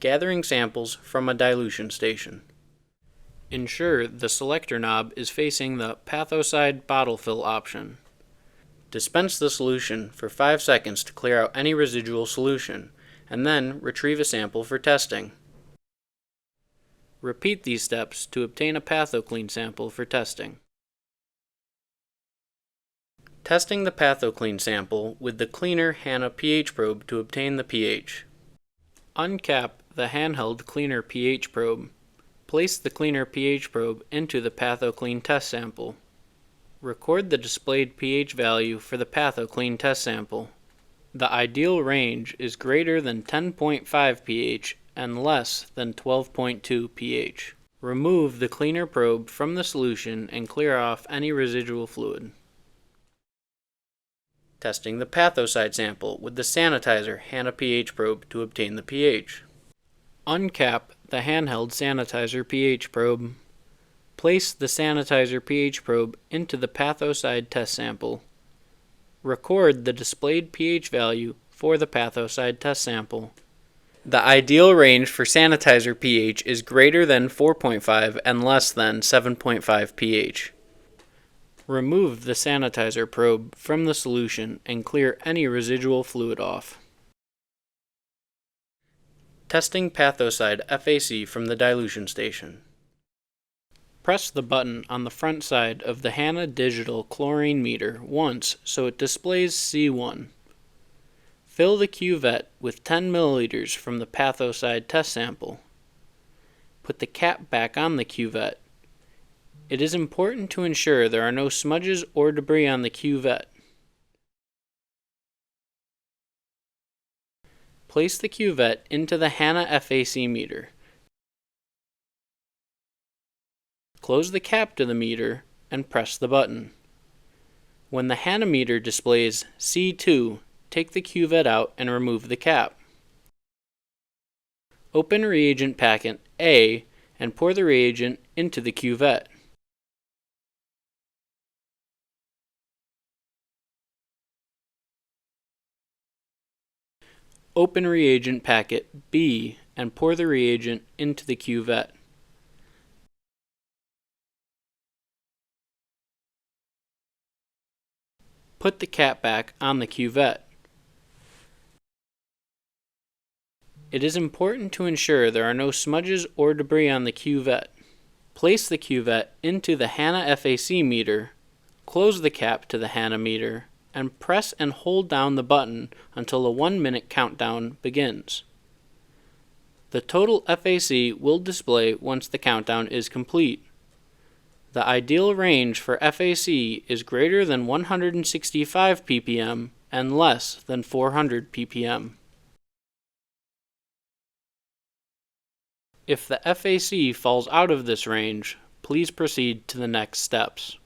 Gathering samples from a dilution station. Ensure the selector knob is facing the PathoSans bottle fill option. Dispense the solution for 5 seconds to clear out any residual solution, and then retrieve a sample for testing. Repeat these steps to obtain a PathoClean sample for testing. Testing the PathoClean sample with the cleaner Hanna pH probe to obtain the pH. Uncap the handheld cleaner pH probe. Place the cleaner pH probe into the PathoClean test sample. Record the displayed pH value for the PathoClean test sample. The ideal range is greater than 10.5 pH and less than 12.2 pH. Remove the cleaner probe from the solution and clear off any residual fluid. Testing the PathoSans sample with the sanitizer Hanna pH probe to obtain the pH. Uncap the handheld sanitizer pH probe. Place the sanitizer pH probe into the PathoSans test sample. Record the displayed pH value for the PathoSans test sample. The ideal range for sanitizer pH is greater than 4.5 and less than 7.5 pH. Remove the sanitizer probe from the solution and clear any residual fluid off. Testing PathoSans FAC from the dilution station. Press the button on the front side of the Hanna digital chlorine meter once so it displays C1. Fill the cuvette with 10 milliliters from the PathoSans test sample. Put the cap back on the cuvette. It is important to ensure there are no smudges or debris on the cuvette. Place the cuvette into the Hanna FAC meter. Close the cap to the meter and press the button. When the Hanna meter displays C2, take the cuvette out and remove the cap. Open reagent packet A and pour the reagent into the cuvette. Open reagent packet B and pour the reagent into the cuvette. Put the cap back on the cuvette. It is important to ensure there are no smudges or debris on the cuvette. Place the cuvette into the Hanna FAC meter, close the cap to the Hanna meter, and press and hold down the button until a 1-minute countdown begins. The total FAC will display once the countdown is complete. The ideal range for FAC is greater than 165 ppm and less than 400 ppm. If the FAC falls out of this range, please proceed to the next steps.